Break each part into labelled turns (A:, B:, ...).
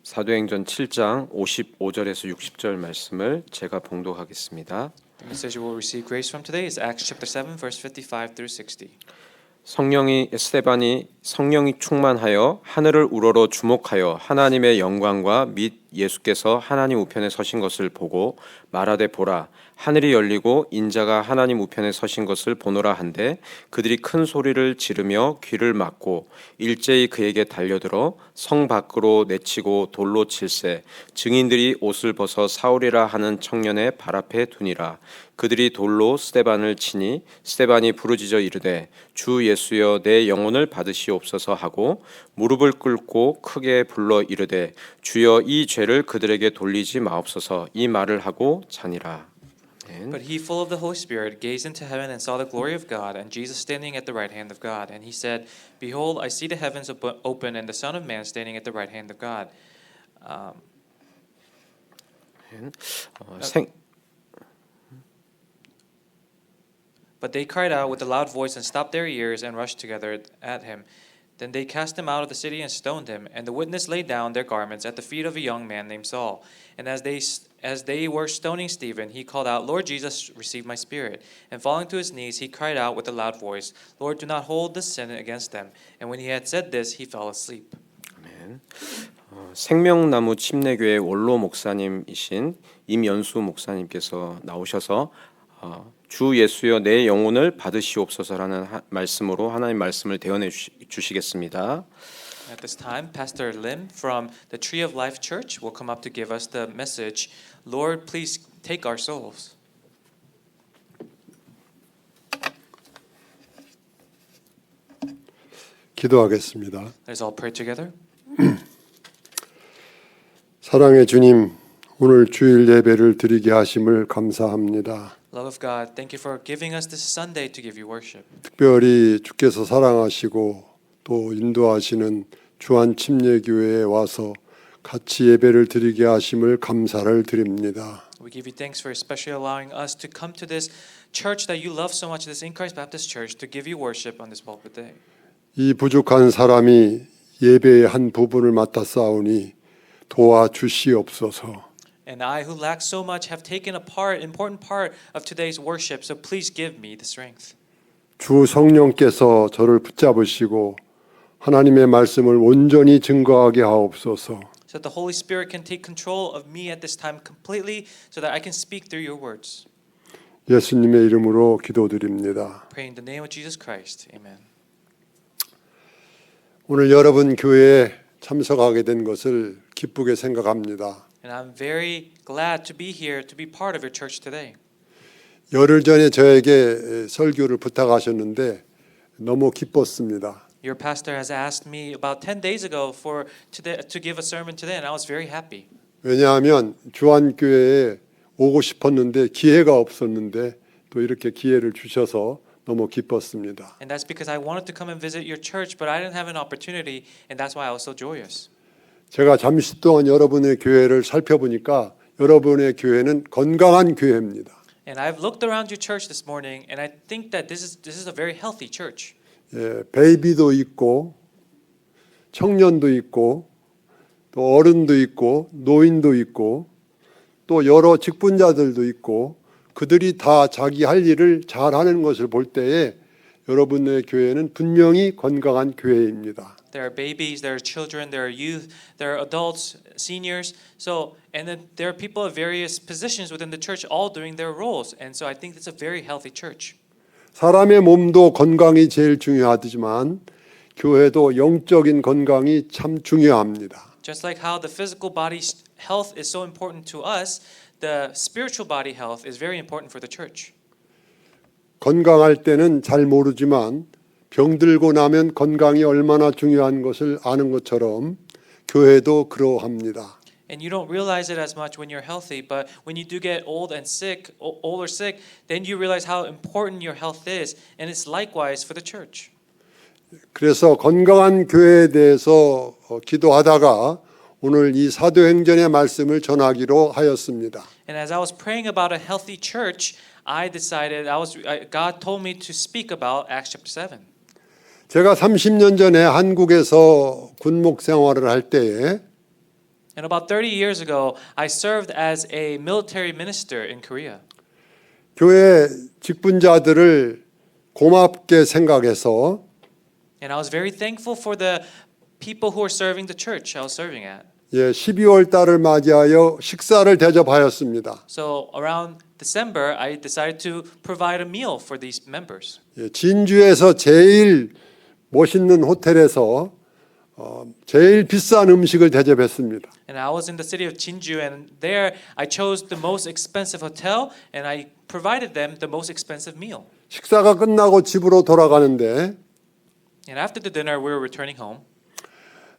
A: 사도행전 7장 55절에서 60절 말씀을 제가 봉독하겠습니다.
B: The message we will receive grace from today is Acts chapter 7 verse 55 through 60.
A: 스데반이 성령이 충만하여 하늘을 우러러 주목하여 하나님의 영광과 및 예수께서 하나님 우편에 서신 것을 보고 말하되 보라 하늘이 열리고 인자가 하나님 우편에 서신 것을 보노라 한데 그들이 큰 소리를 지르며 귀를 막고 일제히 그에게 달려들어 성 밖으로 내치고 돌로 칠세 증인들이 옷을 벗어 사울이라 하는 청년의 발 앞에 두니라. 그들이 돌로 스데반을 치니 스데반이 부르짖어 이르되 주 예수여 내 영혼을 받으시옵소서 하고 무릎을 꿇고 크게 불러 이르되 주여 이 죄를 그들에게 돌리지 마옵소서 이 말을 하고 자니라.
B: But he, full of the Holy Spirit, gazed into heaven and saw the glory of God, and Jesus standing at the right hand of God. And he said, Behold, I see the heavens open, and the Son of Man standing at the right hand of God. But they cried out with a loud voice and stopped their ears and rushed together at him. Then they cast him out of the city and stoned him. And the witness laid down their garments at the feet of a young man named Saul. And as they were stoning Stephen, he called out, Lord Jesus, receive my spirit. And falling to his knees, he cried out with a loud voice, Lord, do not hold this sin against them. And when he had said this, he fell asleep.
A: 아멘. 생명나무 침례교회 원로 목사님이신 임연수 목사님께서 나오셔서 주 예수여 내 영혼을 받으시옵소서라는 말씀으로 하나님 말씀을 대언해 주시겠습니다.
B: At this time, Pastor Lim from the Tree of Life Church will come up to give us the message, Lord, please take our souls.
C: 기도하겠습니다.
B: Let's all pray together.
C: 사랑의 주님, 오늘 주일 예배를 드리게 하심을 감사합니다.
B: Love of God, thank you for giving us this Sunday to give you worship.
C: 특별히 주께서 사랑하시고 또 인도하시는 주한 침례교회에 와서 같이 예배를 드리게 하심을 감사를 드립니다.
B: We give you thanks for especially allowing us to come to this church that you love so much, this In Christ Baptist Church, to give you worship on this pulpit day.
C: 이 부족한 사람이 예배의 한 부분을 맡아 싸우니 도와주시옵소서.
B: And I, who lack so much, have taken a important part of today's worship. So please give me the strength.
C: 주 성령께서 저를 붙잡으시고 하나님의 말씀을 온전히 증거하게 하옵소서.
B: So that the Holy Spirit can take control of me at this time completely, so that I can speak through your words.
C: 예수님의 이름으로 기도드립니다.
B: Pray in the name of Jesus Christ. Amen.
C: 오늘 여러분 교회에 참석하게 된 것을 기쁘게 생각합니다.
B: And I'm very glad to be here, to be part of your church today.
C: 열흘 전에 저에게 설교를 부탁하셨는데 너무 기뻤습니다.
B: Your pastor has asked me about 10 days ago to give a sermon today, and I was very happy.
C: 왜냐하면 주한교회에 오고 싶었는데 기회가 없었는데 또 이렇게 기회를 주셔서 너무 기뻤습니다.
B: And that's because I wanted to come and visit your church, but I didn't have an opportunity, and that's why I was so joyous.
C: 제가 잠시 동안 여러분의 교회를 살펴보니까 여러분의 교회는 건강한 교회입니다.
B: And I've looked around your church this morning, and I think that this is a very healthy church.
C: 예, 베이비도 있고 청년도 있고 또 어른도 있고 노인도 있고 또 여러 직분자들도 있고 그들이 다 자기 할 일을 잘하는 것을 볼 때에 여러분의 교회는 분명히 건강한 교회입니다.
B: There are babies, there are children, there are youth, there are adults, seniors. So, and then there are people of various positions within the church, all doing their roles. And so, I think it's a very healthy church.
C: 사람의 몸도 건강이 제일 중요하지만 교회도 영적인 건강이 참 중요합니다.
B: Just like how the physical body's health is so important to us, the spiritual body health is very important for the church.
C: 건강할 때는 잘 모르지만 병들고 나면 건강이 얼마나 중요한 것을 아는 것처럼 교회도 그러합니다.
B: And you don't realize it as much when you're healthy, but when you do get old or sick, then you realize how important your health is, and it's likewise for the church.
C: 그래서 건강한 교회에 대해서 기도하다가 오늘 이 사도행전의 말씀을 전하기로 하였습니다.
B: And as I was praying about a healthy church, I decided God told me to speak about Acts chapter 7.
C: 제가 30년 전에 한국에서 군목 생활을 할 때에
B: And about 30 years ago, I served as a military minister in Korea.
C: 교회 직분자들을 고맙게 생각해서
B: And I was very thankful for the people who were serving the church I was serving at.
C: 12월 달을 맞이하여 식사를 대접하였습니다.
B: So around December, I decided to provide a meal for these members.
C: 진주에서 제일 멋있는 호텔에서 제일 비싼 음식을 대접했습니다.
B: And I was in the city of Jinju, and there I chose the most expensive hotel, and I provided them the most expensive meal.
C: 식사가 끝나고 집으로 돌아가는데
B: And after the dinner, we were returning home,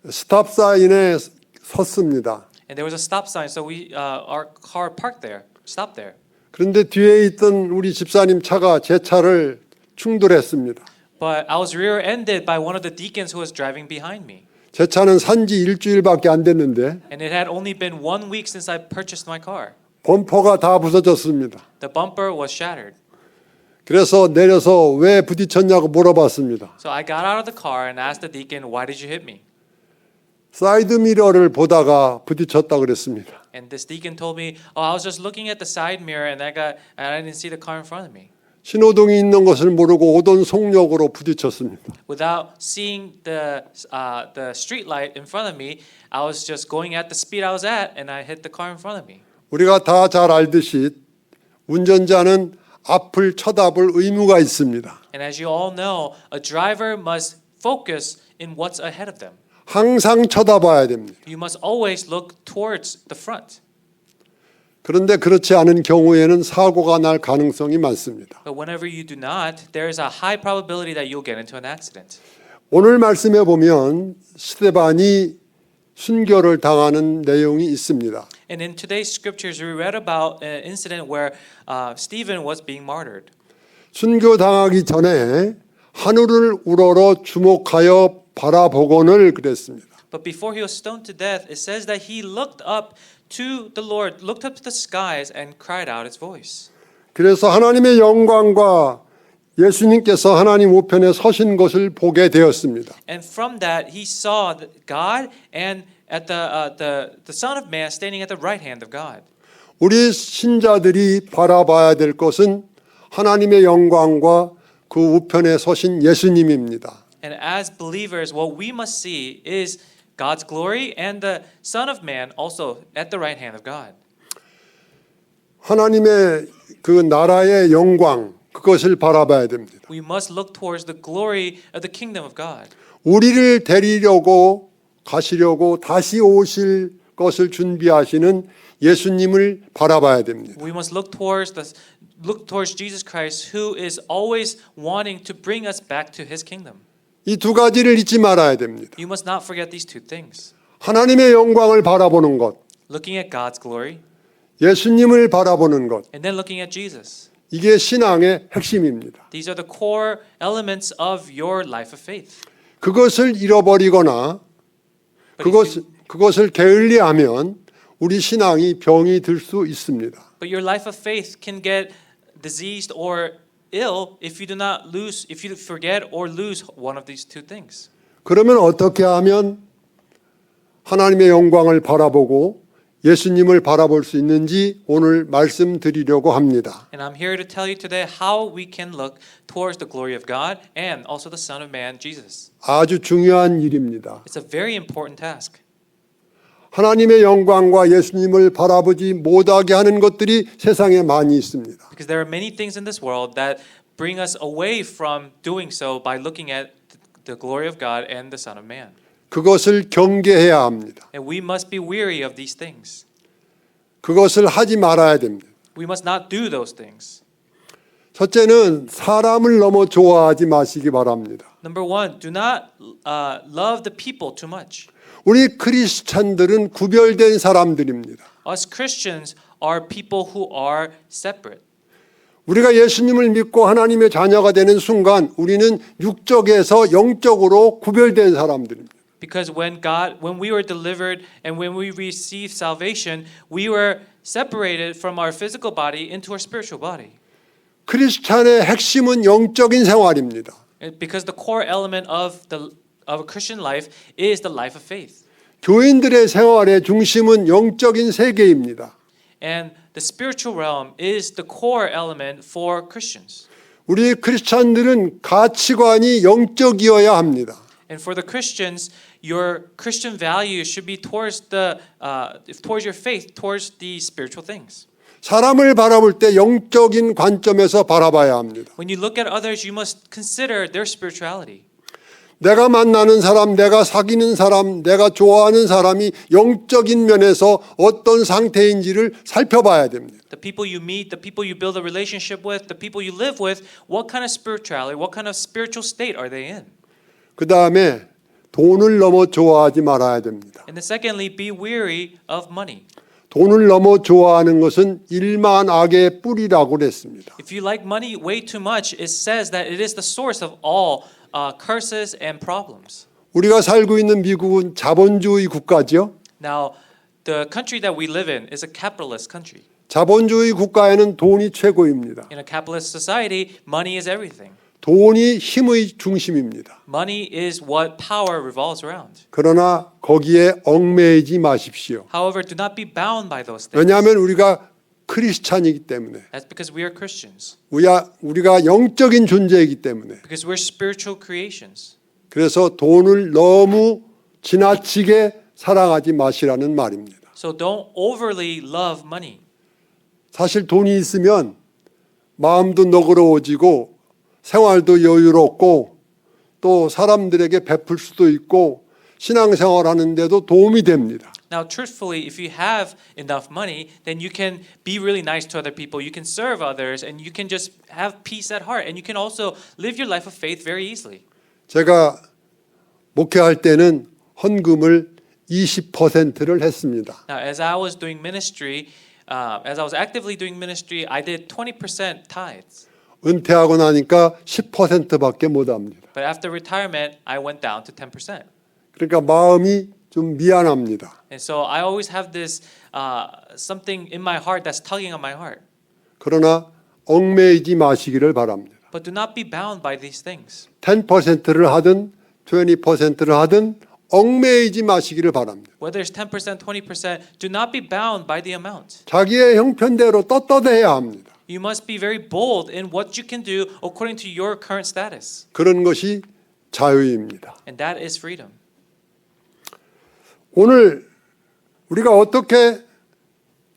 C: 스탑 사인에 섰습니다.
B: and there was a stop sign, so our car parked there, stopped there.
C: 그런데 뒤에 있던 우리 집사님 차가 제 차를 충돌했습니다.
B: But I was rear-ended by one of the deacons who was driving behind me.
C: 제 차는 산지 일주일밖에 안 됐는데
B: And it had only been 1 week since I purchased my car.
C: 범퍼가 다 부서졌습니다.
B: The bumper was shattered.
C: 그래서 내려서 왜 부딪혔냐고 물어봤습니다.
B: So I got out of the car and asked the deacon, "Why did you hit me?"
C: 사이드 미러를 보다가 부딪혔다 그랬습니다.
B: And this deacon told me, "Oh, I was just looking at the side mirror and I didn't see the car in front of me."
C: 신호등이 있는 것을 모르고 오던 속력으로 부딪혔습니다.
B: Without seeing the street light in front of me, I was just going at the speed I was at, and I hit the car in front of me.
C: 우리가 다 잘 알듯이 운전자는 앞을 쳐다볼 의무가 있습니다.
B: And as you all know, a driver must focus in what's ahead of them.
C: 항상 쳐다봐야 됩니다.
B: You must always look towards the front.
C: 그런데 그렇지 않은 경우에는 사고가 날 가능성이 많습니다.
B: But whenever you do not, there is a high probability that you'll get into an accident.
C: 오늘 말씀에 보면 스데반이 순교를 당하는 내용이 있습니다.
B: And in today's scriptures, we read about an incident where Stephen was being martyred.
C: 순교 당하기 전에 하늘을 우러러 주목하여 바라보고는 그랬습니다.
B: But before he was stoned to death, it says that he looked up to the Lord, looked up to the skies and cried out his voice.
C: 그래서 하나님의 영광과 예수님께서 하나님 우편에 서신 것을 보게 되었습니다.
B: And from that, he saw God and at the Son of Man standing at the right hand of God.
C: 우리 신자들이 바라봐야 될 것은 하나님의 영광과 그 우편에 서신 예수님입니다.
B: And as believers, what we must see is God's glory and the Son of Man also at the right hand of God.
C: 하나님의 그 나라의 영광 그것을 바라봐야 됩니다.
B: We must look towards the glory of the kingdom of God.
C: 우리를 데리려고 가시려고 다시 오실 것을 준비하시는 예수님을 바라봐야 됩니다.
B: We must look towards Jesus Christ, who is always wanting to bring us back to His kingdom.
C: 이 두 가지를 잊지 말아야 됩니다.
B: You must not forget these two things:
C: 하나님의 영광을 바라보는 것,
B: looking at God's glory,
C: 예수님을 바라보는 것.
B: and then looking at Jesus.
C: 이게 신앙의 핵심입니다.
B: These are the core elements of your life of faith.
C: 그것을 잃어버리거나 그것을 게을리하면 우리 신앙이 병이 들 수 있습니다.
B: But your life of faith can get diseased or ill if you forget or lose one of these two things.
C: 그러면 어떻게 하면 하나님의 영광을 바라보고 예수님을 바라볼 수 있는지 오늘 말씀드리려고 합니다.
B: And I'm here to tell you today how we can look towards the glory of God and also the Son of Man, Jesus.
C: 아주 중요한 일입니다.
B: It's a very important task.
C: 하나님의 영광과 예수님을 바라보지 못하게 하는 것들이 세상에 많이 있습니다.
B: Because there are many things in this world that bring us away from doing so by looking at the glory of God and the Son of Man.
C: 그것을 경계해야 합니다.
B: And we must be weary of these things.
C: 그것을 하지 말아야 됩니다.
B: We must not do those things.
C: 첫째는 사람을 너무 좋아하지 마시기 바랍니다.
B: Number one, do not love the people too much.
C: 우리 크리스찬들은 구별된 사람들입니다.
B: Us Christians are people who are separate.
C: 우리가 예수님을 믿고 하나님의 자녀가 되는 순간 우리는 육적에서 영적으로 구별된 사람들입니다.
B: Because when we were delivered and when we received salvation, we were separated from our physical body into our spiritual body.
C: 크리스찬의 핵심은 영적인 생활입니다.
B: Because the core element of a Christian life is the life of faith.
C: 교인들의 생활의 중심은 영적인 세계입니다.
B: And the spiritual realm is the core element for Christians.
C: 우리 크리스찬들은 가치관이 영적이어야 합니다.
B: And for the Christians, your Christian value should be towards your faith, towards the spiritual things.
C: 사람을 바라볼 때 영적인 관점에서 바라봐야 합니다.
B: When you look at others, you must consider their spirituality.
C: 내가 만나는 사람, 내가 사귀는 사람, 내가 좋아하는 사람이 영적인 면에서 어떤 상태인지를 살펴봐야 됩니다.
B: The people you meet, the people you build a relationship with, the people you live with, what kind of spirituality, what kind of spiritual state are they in?
C: 그 다음에 돈을 너무 좋아하지 말아야 됩니다.
B: And then secondly, be weary of money.
C: 돈을 너무 좋아하는 것은 일만 악의 뿌리라고 그랬습니다.
B: If you like money way too much, it says that it is the source of all curses and problems.
C: 우리가 살고 있는 미국은 자본주의 국가죠.
B: Now, the country that we live in is a capitalist country.
C: 자본주의 국가에는 돈이 최고입니다.
B: In a capitalist society, money is everything.
C: 돈이 힘의 중심입니다.
B: Money is what power revolves around.
C: 그러나 거기에 얽매이지 마십시오.
B: However, do not be bound by those things.
C: 왜냐하면 우리가 크리스찬이기 때문에
B: That's because we are Christians.
C: 우리가 영적인 존재이기 때문에
B: Because we're spiritual creations.
C: 그래서 돈을 너무 지나치게 사랑하지 마시라는 말입니다.
B: So don't overly love money.
C: 사실 돈이 있으면 마음도 너그러워지고 생활도 여유롭고 또 사람들에게 베풀 수도 있고 신앙생활 하는데도 도움이 됩니다.
B: Now, truthfully, if you have enough money, then you can be really nice to other people. You can serve others, and you can just have peace at heart. And you can also live your life of faith very easily.
C: 제가 목회할 때는 헌금을 20%를 했습니다.
B: Now, as I was doing ministry, as I was actively doing ministry, I did 20% tithes.
C: 은퇴하고 나니까 10%밖에 못 합니다.
B: But after retirement, I went down to 10%.
C: 그러니까 마음이 좀 미안합니다.
B: And so I always have this something in my heart that's tugging on my heart.
C: 그러나 얽매이지 마시기를 바랍니다.
B: But do not be bound by these things.
C: 10%를 하든 20%를 하든 얽매이지 마시기를 바랍니다.
B: Whether it's 10%, 20%, do not be bound by the amount.
C: 자기의 형편대로 떳떳해야 합니다.
B: You must be very bold in what you can do according to your current status.
C: 그런 것이 자유입니다.
B: And that is freedom.
C: 오늘 우리가 어떻게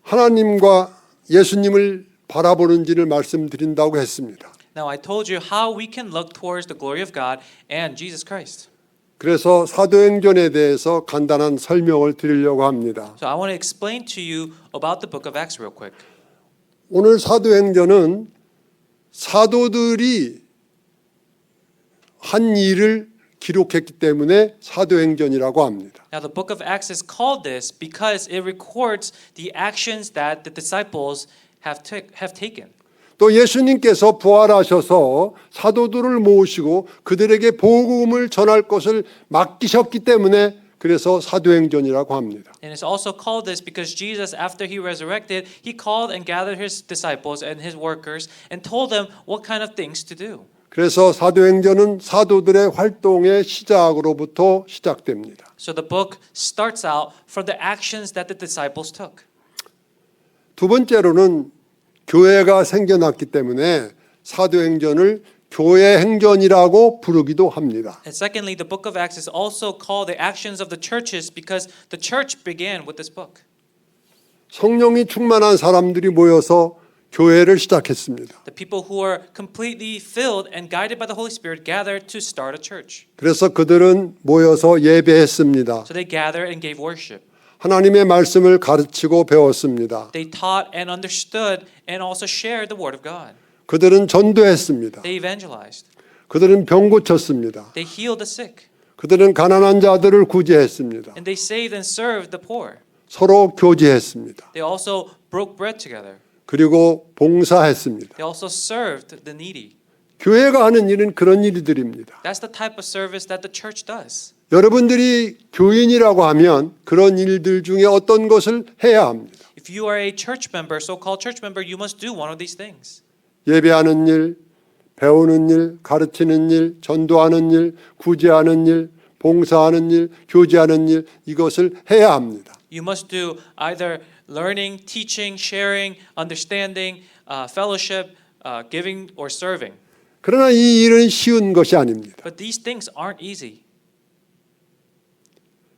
C: 하나님과 예수님을 바라보는지를 말씀드린다고 했습니다.
B: Now I told you how we can look towards the glory of God and Jesus Christ.
C: 그래서 사도행전에 대해서 간단한 설명을 드리려고 합니다.
B: So I want to explain to you about the book of Acts real quick.
C: 오늘 사도행전은 사도들이 한 일을 기록했기 때문에 사도행전이라고 합니다.
B: Now the book of Acts is called this because it records the actions that the disciples have taken.
C: 또 예수님께서 부활하셔서 사도들을 모으시고 그들에게 복음을 전할 것을 맡기셨기 때문에 그래서 사도행전이라고 합니다.
B: And it's also called this because Jesus, after he resurrected, he called and gathered his disciples and his workers and told them what kind of things to do.
C: 그래서 사도행전은 사도들의 활동의 시작으로부터 시작됩니다.
B: So the book starts out from the actions that the disciples took.
C: 두 번째로는 교회가 생겨났기 때문에 사도행전을 교회 행전이라고 부르기도 합니다.
B: And secondly, the book of Acts is also called the actions of the churches because the church began with this book.
C: 성령이 충만한 사람들이 모여서 교회를 시작했습니다.
B: The people who are completely filled and guided by the Holy Spirit gathered to start a church.
C: 그래서 그들은 모여서 예배했습니다.
B: So they gathered and gave worship.
C: 하나님의 말씀을 가르치고 배웠습니다.
B: They taught and understood and also shared the word of God.
C: 그들은 전도했습니다.
B: They evangelized.
C: 그들은 병 고쳤습니다.
B: They healed the sick.
C: 그들은 가난한 자들을 구제했습니다.
B: And they saved and served the poor.
C: 서로 교제했습니다.
B: They also broke bread together.
C: 그리고 봉사했습니다.
B: They also served the needy.
C: 교회가 하는 일은 그런 일들입니다.
B: That's the type of service that the church does.
C: 여러분들이 교인이라고 하면 그런 일들 중에 어떤 것을 해야 합니다.
B: If you are a church member, so-called church member, you must do one of these things.
C: 예배하는 일, 배우는 일, 가르치는 일, 전도하는 일, 구제하는 일, 봉사하는 일, 교제하는 일 이것을 해야 합니다.
B: You must do either learning, teaching, sharing, understanding, fellowship, giving, or serving.
C: 그러나 이 일은 쉬운 것이 아닙니다.
B: But these things aren't easy.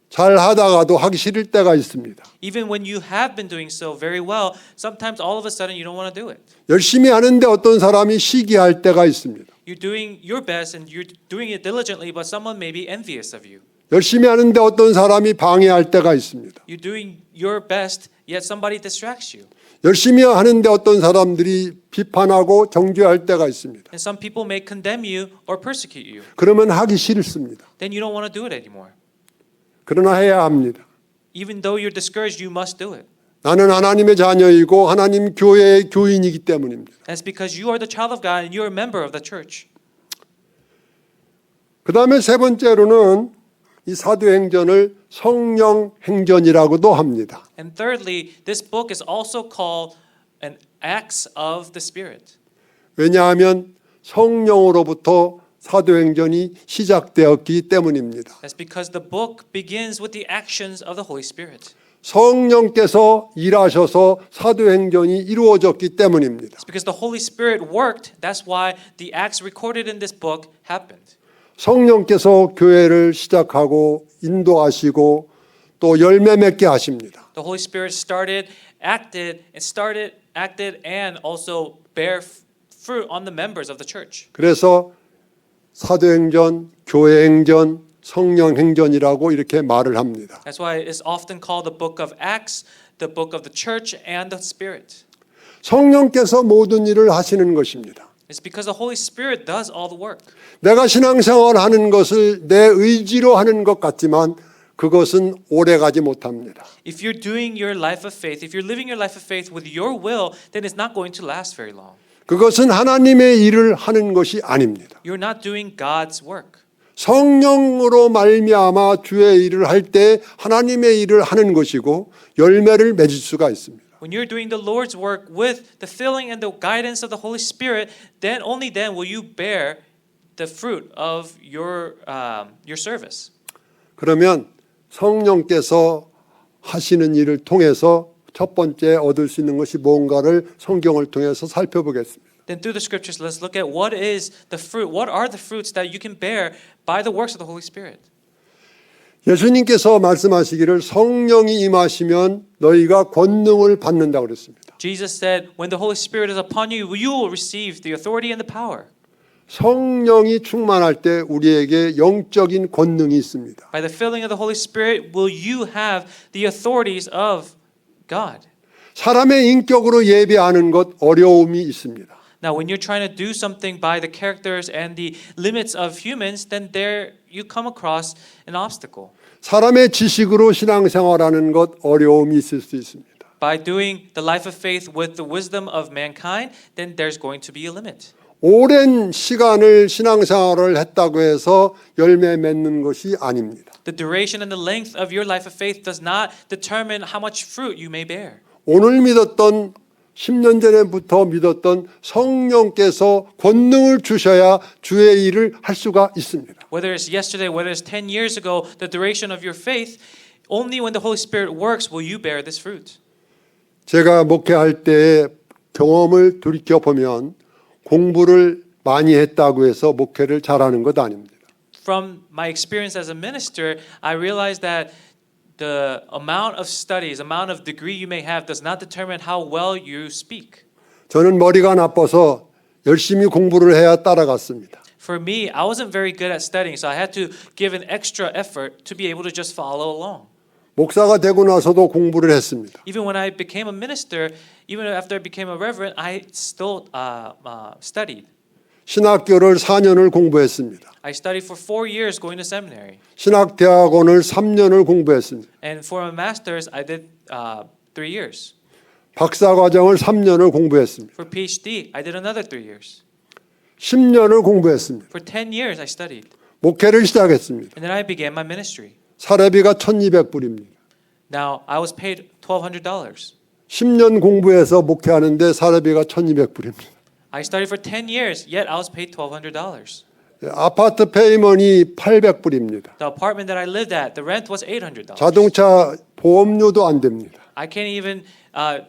C: 잘 하다가도 하기 싫을 때가 있습니다.
B: Even when you have been doing so very well, sometimes all of a sudden you don't want to do it.
C: 열심히 하는데 어떤 사람이 시기할 때가 있습니다.
B: You're doing your best and you're doing it diligently, but someone may be envious of you.
C: 열심히 하는데 어떤 사람이 방해할 때가 있습니다.
B: You're doing your best, yet somebody distracts you.
C: 열심히 하는데 어떤 사람들이 비판하고 정죄할 때가 있습니다.
B: And some people may condemn you or persecute you.
C: 그러면 하기 싫습니다.
B: Then you don't want to do it anymore.
C: 그러나 해야 합니다.
B: Even though you're discouraged, you must do it.
C: 나는 하나님의 자녀이고 하나님 교회의 교인이기 때문입니다.
B: That's because you are the child of God and you're a member of the church.
C: 그 다음에 세 번째로는 이 사도행전을 성령 행전이라고도 합니다.
B: And thirdly, this book is also called an Acts of the Spirit.
C: 왜냐하면 성령으로부터 사도행전이 시작되었기 때문입니다.
B: That's because the book begins with the actions of the Holy Spirit.
C: 성령께서 일하셔서 사도행전이 이루어졌기 때문입니다.
B: It's because the Holy Spirit worked. That's why the acts recorded in this book happened.
C: 성령께서 교회를 시작하고 인도하시고 또 열매 맺게 하십니다.
B: The Holy Spirit acted, and also bear fruit on the members of the church.
C: 그래서 사도행전, 교회행전, 성령행전이라고 이렇게 말을 합니다.
B: That's why it's often called the book of Acts, the book of the church, and the Spirit.
C: 성령께서 모든 일을 하시는 것입니다.
B: It's because the Holy Spirit does all the work.
C: 내가 신앙생활 하는 것을 내 의지로 하는 것 같지만 그것은 오래가지 못합니다.
B: If you're doing your life of faith, if you're living your life of faith with your will, then it's not going to last very long.
C: 그것은 하나님의 일을 하는 것이 아닙니다.
B: You're not doing God's work.
C: 성령으로 말미암아 주의 일을 할 때 하나님의 일을 하는 것이고 열매를 맺을 수가 있습니다.
B: When you're doing the Lord's work with the filling and the guidance of the Holy Spirit, then only then will you bear the fruit of your service.
C: 그러면 성령께서 하시는 일을 통해서 첫 번째 얻을 수 있는 것이 뭔가를 성경을 통해서 살펴보겠습니다.
B: Then through the scriptures, let's look at what is the fruit. What are the fruits that you can bear by the works of the Holy Spirit?
C: 예수님께서 말씀하시기를 성령이 임하시면 너희가 권능을 받는다 그랬습니다.
B: Jesus said, when the Holy Spirit is upon you, you will receive the authority and the power.
C: 성령이 충만할 때 우리에게 영적인 권능이 있습니다.
B: By the filling of the Holy Spirit, will you have the authorities of God?
C: 사람의 인격으로 예배하는 것 어려움이 있습니다.
B: Now, when you're trying to do something by the characters and the limits of humans, then there you come across an obstacle.
C: 사람의 지식으로 신앙생활하는 것 어려움이 있을 수 있습니다.
B: By doing the life of faith with the wisdom of mankind, then there's going to be a limit.
C: 오랜 시간을 신앙생활을 했다고 해서 열매 맺는 것이 아닙니다.
B: The duration and the length of your life of faith does not determine how much fruit you may bear.
C: 오늘 믿었던 10년 전에부터 믿었던 성령께서 권능을 주셔야 주의 일을 할 수가 있습니다.
B: Whether it's yesterday, whether it's 10 years ago, the duration of your faith, only when the Holy Spirit works will you bear this fruit.
C: 제가 목회할 때 경험을 돌이켜 보면 공부를 많이 했다고 해서 목회를 잘하는 것 아닙니다.
B: From my experience as a minister, I realized that the amount of studies, amount of degree you may have does not determine how well you speak.
C: 저는 머리가 나빠서 열심히 공부를 해야 따라갔습니다.
B: For me, I wasn't very good at studying, so I had to give an extra effort to be able to just follow along.
C: 목사가 되고 나서도 공부를 했습니다.
B: Even when I became a minister, even after I became a reverend, I still studied.
C: 신학교를 4년을 공부했습니다.
B: I studied for 4 years going to seminary.
C: 신학대학원을 3년을 공부했습니다.
B: And for my master's, I did 3 years.
C: 박사과정을 3년을 공부했습니다.
B: For PhD, I did another 3 years.
C: 10년을 공부했습니다.
B: For 10 years, I studied.
C: 목회를 시작했습니다.
B: And then I began my ministry.
C: 사례비가 1,200불입니다.
B: Now, I was paid $1,200.
C: 10년 공부해서 목회하는데 사례비가 1,200불입니다.
B: I studied for 10 years, yet I was paid $1,200.
C: 아파트 페이먼이 800불입니다.
B: The apartment that I lived at, the rent was $800.
C: 자동차 보험료도 안 됩니다.
B: I can't even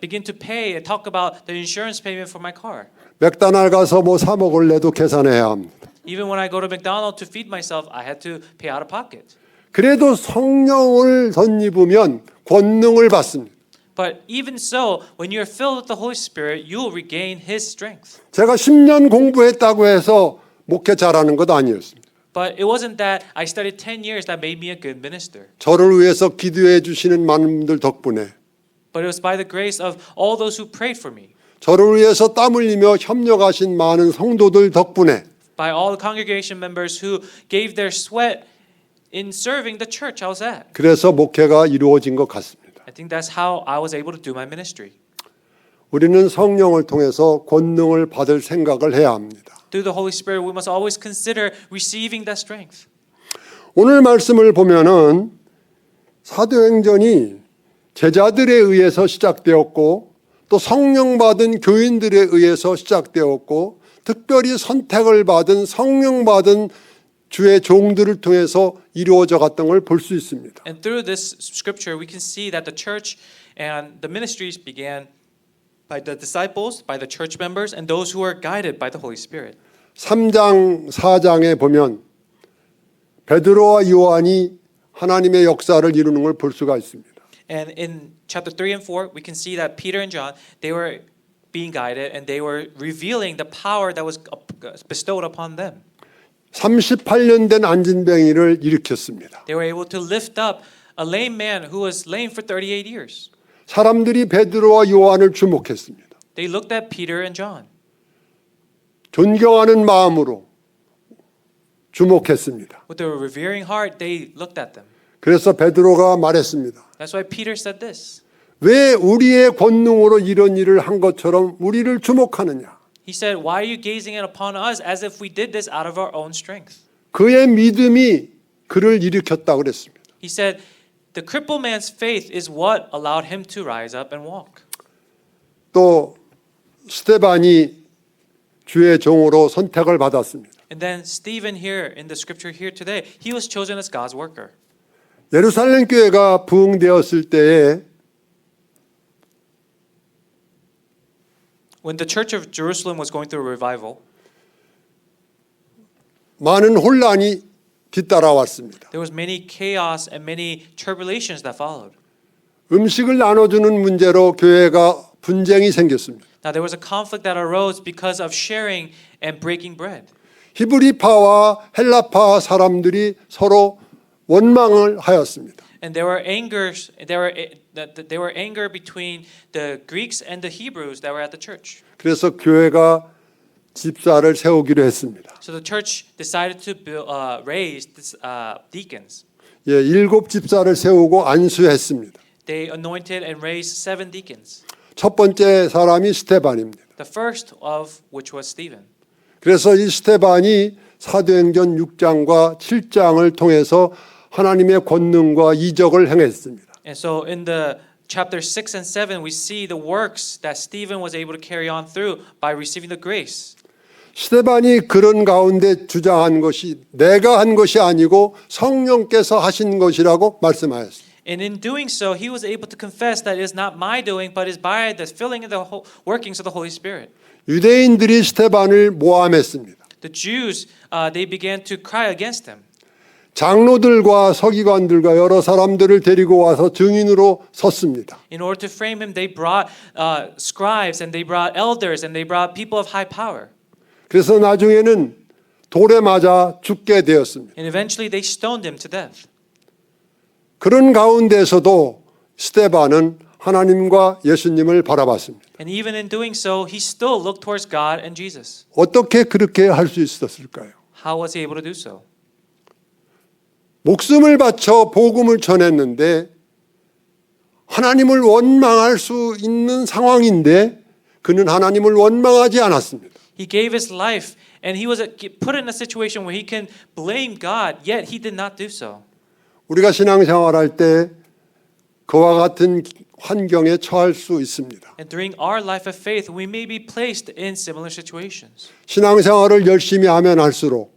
B: begin to pay and talk about the insurance payment for my car.
C: 맥도날드 가서 뭐 사 먹을래도 계산해야 합니다.
B: Even when I go to McDonald's to feed myself, I had to pay out of pocket.
C: 그래도 성령을 덧입으면 권능을 받습니다.
B: But even so, when you're filled with the Holy Spirit, you will regain His strength.
C: 제가 10년 공부했다고 해서 목회 잘하는 것 아니었습니다.
B: But it wasn't that I studied 10 years that made me a good minister.
C: 저를 위해서 기도해 주시는 많은 분들 덕분에,
B: But it was by the grace of all those who prayed for me,
C: 저를 위해서 땀 흘리며 협력하신 많은 성도들 덕분에
B: by all the congregation members who gave their sweat in serving the church I was at.
C: 그래서 목회가 이루어진 것 같습니다.
B: I think that's how I was able to do my ministry.
C: 우리는 성령을 통해서 권능을 받을 생각을 해야 합니다.
B: Through the Holy Spirit, we must always consider receiving that strength.
C: 오늘 말씀을 보면은 사도행전이 제자들에 의해서 시작되었고 또 성령 받은 교인들에 의해서 시작되었고 특별히 선택을 받은 성령 받은 주의 종들을 통해서 이루어져 갔던 걸 볼 수 있습니다.
B: And through this scripture, we can see that the church and the ministries began by the disciples, by the church members, and those who are guided by the Holy Spirit.
C: 3장, 4장에 보면 베드로와 요한이 하나님의 역사를 이루는 걸 볼 수가 있습니다.
B: And in chapter 3 and 4, we can see that Peter and John, they were being guided and they were revealing the power that was bestowed upon them.
C: 38년 된 안진뱅이를 일으켰습니다.
B: They were able to lift up a lame man who was lame for 38 years.
C: 사람들이 베드로와 요한을 주목했습니다.
B: They looked at Peter and John.
C: 존경하는 마음으로 주목했습니다.
B: With a revering heart, they looked at them.
C: 그래서 베드로가 말했습니다.
B: That's why Peter said this.
C: 왜 우리의 권능으로 이런 일을 한 것처럼 우리를 주목하느냐?
B: He said, "Why are you gazing upon us as if we did this out of our own strength?"
C: 그의 믿음이 그를 일으켰다 그랬습니다.
B: He said, "The crippled man's faith is what allowed him to rise up and walk."
C: 또 스데반이 주의 종으로 선택을 받았습니다.
B: And then Stephen here in the scripture here today, he was chosen as God's worker.
C: 예루살렘 교회가 부흥되었을 때에
B: When the church of Jerusalem was going through a revival,
C: 많은 혼란이 뒤따라왔습니다.
B: there was many chaos and many tribulations that followed.
C: 음식을 나눠주는 문제로 교회가 분쟁이 생겼습니다.
B: Now there was a conflict that arose because of sharing and breaking bread.
C: 히브리파와 헬라파 사람들이 서로 원망을 하였습니다.
B: And there were anger between the Greeks and the Hebrews that were at the church.
C: 그래서 교회가 집사를 세우기로 했습니다.
B: So the church decided to raise deacons.
C: 예, 7 집사를 세우고 안수했습니다.
B: They anointed and raised 7 deacons.
C: 첫 번째 사람이 스데반입니다.
B: The first of which was Stephen.
C: 그래서 이 스데반이 사도행전 6장과 7장을 통해서 하나님의 권능과 이적을 행했습니다.
B: And so in the chapter 6 and 7 we see the works that Stephen was able to carry on through by receiving the grace.
C: 스데반이 그런 가운데 주장한 것이 내가 한 것이 아니고 성령께서 하신 것이라고 말씀하였습니다.
B: And in doing so, he was able to confess that it is not my doing, but is by the filling of the workings of the Holy Spirit.
C: 유대인들이 스데반을 모함했습니다.
B: The Jews, they began to cry against him.
C: 장로들과 서기관들과 여러 사람들을 데리고 와서 증인으로 섰습니다.
B: In order to frame him, they brought scribes and they brought elders and they brought people of high power.
C: 그래서 나중에는 돌에 맞아 죽게 되었습니다.
B: And eventually they stoned him to death.
C: 그런 가운데서도 스데반은 하나님과 예수님을 바라봤습니다.
B: And even in doing so, he still looked towards God and Jesus.
C: 어떻게 그렇게 할 수 있었을까요?
B: How was he able to do so?
C: 목숨을 바쳐 복음을 전했는데 하나님을 원망할 수 있는 상황인데 그는 하나님을 원망하지 않았습니다.
B: He gave his life and he was put in a situation where he can blame God, yet he did not do so.
C: 우리가 신앙생활할 때 그와 같은 환경에 처할 수 있습니다.
B: And during our life of faith, we may be placed in similar situations.
C: 신앙생활을 열심히 하면 할수록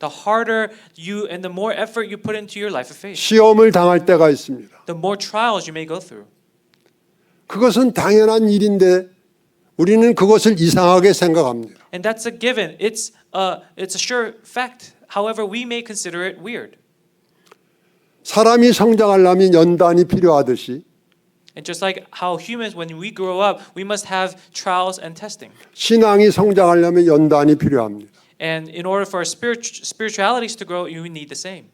B: the harder you and the more effort you put into your life of faith.
C: 시험을 당할 때가 있습니다.
B: The more trials you may go through.
C: 그것은 당연한 일인데 우리는 그것을 이상하게 생각합니다.
B: And that's a given. It's a sure fact. However, we may consider it weird.
C: 사람이 성장하려면 연단이 필요하듯이
B: And just like how humans, when we grow up, we must have trials and testing.
C: 신앙이 성장하려면 연단이 필요합니다.
B: And in order for our spiritualities to grow, you need the same.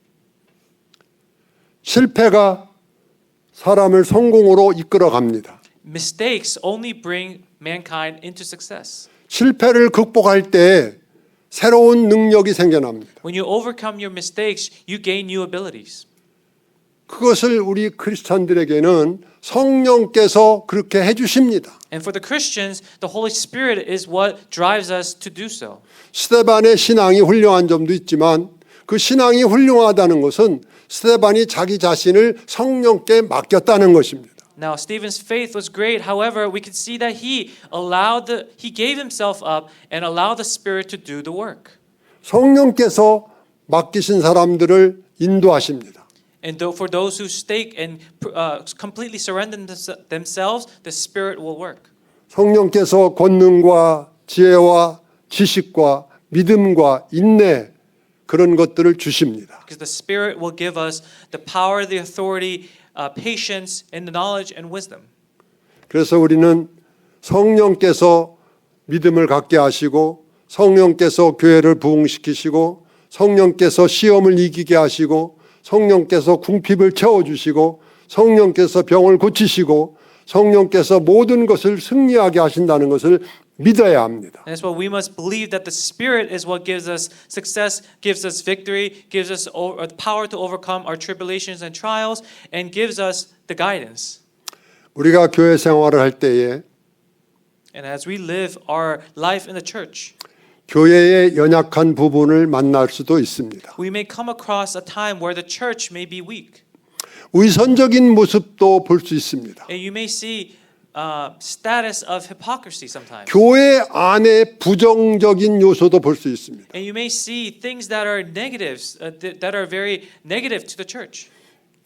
C: 실패가 사람을 성공으로 이끌어 갑니다.
B: Mistakes only bring mankind into success.
C: 실패를 극복할 때 새로운 능력이 생겨납니다.
B: When you overcome your mistakes, you gain new abilities.
C: 그것을 우리 크리스찬들에게는 성령께서 그렇게 해주십니다.
B: And for the Christians, the Holy Spirit is what drives us to do so.
C: 스데반의 신앙이 훌륭한 점도 있지만 그 신앙이 훌륭하다는 것은 스데반이 자기 자신을 성령께 맡겼다는 것입니다.
B: Now, Stephen's faith was great. However, we can see that he gave himself up and allowed the Spirit to do the work.
C: 성령께서 맡기신 사람들을 인도하십니다.
B: And for those who stake and completely surrender themselves, the Spirit will work.
C: 성령께서 권능과 지혜와 지식과 믿음과 인내 그런 것들을 주십니다.
B: Because the Spirit will give us the power, the authority, patience, and the knowledge and wisdom.
C: 그래서 우리는 성령께서 믿음을 갖게 하시고 성령께서 교회를 부흥시키시고 성령께서 시험을 이기게 하시고 성령께서 궁핍을 채워주시고 성령께서 병을 고치시고 성령께서 모든 것을 승리하게 하신다는 것을 믿어야 합니다.
B: And that's why we must believe that the Spirit is what gives us success, gives us victory, gives us the power to overcome our tribulations and trials, and gives us the guidance.
C: 우리가 교회 생활을 할 때에
B: And as we live our life in the church,
C: 교회의 연약한 부분을 만날 수도 있습니다.
B: we may come across a time where the church may be weak.
C: 위선적인 모습도 볼 수 있습니다.
B: And you may see status of hypocrisy sometimes.
C: 교회 안에 부정적인 요소도 볼 수 있습니다.
B: And you may see things that are negatives, that are very negative to the church.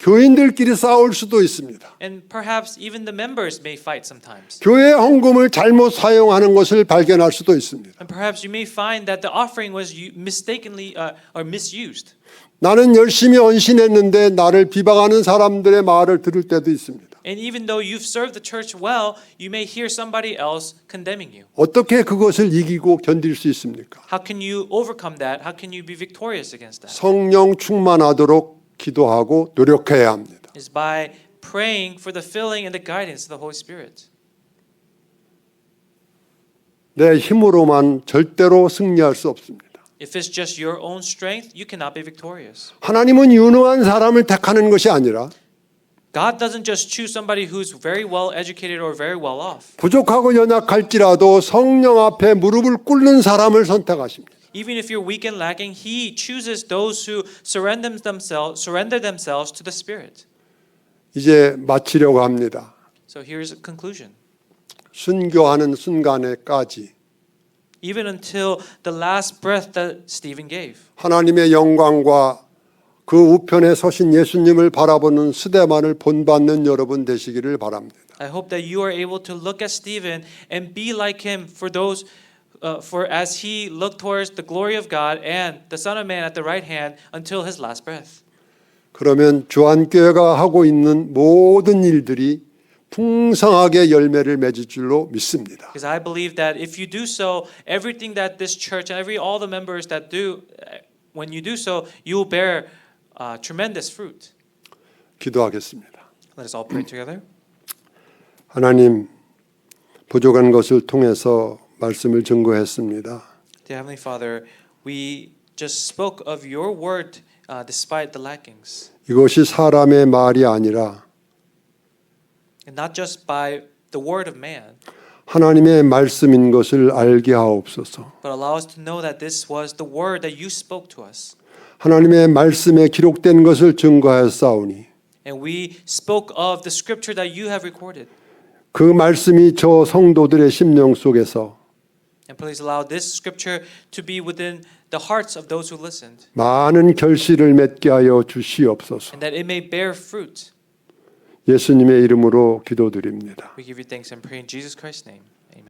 C: 교인들끼리 싸울 수도 있습니다.
B: And perhaps even the members may fight sometimes.
C: 교회 헌금을 잘못 사용하는 것을 발견할 수도 있습니다.
B: And perhaps you may find that the offering was mistakenly or misused.
C: 나는 열심히 헌신했는데 나를 비방하는 사람들의 말을 들을 때도 있습니다.
B: And even though you've served the church well, you may hear somebody else condemning you.
C: 어떻게 그것을 이기고 견딜 수 있습니까?
B: How can you overcome that? How can you be victorious against that?
C: 성령 충만하도록 기도하고 노력해야 합니다.
B: Is by praying for the filling and the guidance of the Holy Spirit.
C: 내 힘으로만 절대로 승리할 수 없습니다.
B: If it's just your own strength, you cannot be victorious.
C: 하나님은 유능한 사람을 택하는 것이 아니라
B: God doesn't just choose somebody who's very well educated or very well off.
C: 부족하고 연약할지라도 성령 앞에 무릎을 꿇는 사람을 선택하십니다.
B: Even if you're weak and lacking, He chooses those who surrender themselves to the Spirit.
C: 이제 마치려고 합니다.
B: So here's a conclusion.
C: 순교하는 순간에까지
B: Even until the last breath that Stephen gave,
C: 하나님의 영광과 그 우편에 서신 예수님을 바라보는 스데반을 본받는 여러분 되시기를 바랍니다.
B: I hope that you are able to look at Stephen and be like him for as he looked towards the glory of God and the Son of Man at the right hand until his last breath.
C: 그러면 주한교회가 하고 있는 모든 일들이 풍성하게 열매를 맺을 줄로 믿습니다.
B: Because I believe that if you do so, everything that this church and all the members that do, when you do so, you will bear tremendous fruit.
C: 기도하겠습니다.
B: Let us all pray together.
C: 하나님, 부족한 것을 통해서 말씀을 증거했습니다.
B: Dear Heavenly Father, we just spoke of your word despite the lackings.
C: 이것이 사람의 말이 아니라
B: And not just by the word of man,
C: 하나님의 말씀인 것을 알게 하옵소서.
B: but allow us to know that this was the word that you spoke to us.
C: 하나님의 말씀에 기록된 것을 증거하였사오니
B: And we spoke of the scripture that you have recorded.
C: 그 말씀이 저 성도들의 심령 속에서
B: And please allow this scripture to be within the hearts of those who listened,
C: 많은 결실을 맺게 하여 주시옵소서.
B: and that it may bear fruit.
C: 예수님의 이름으로 기도드립니다.
B: We give you thanks and pray in Jesus Christ's name.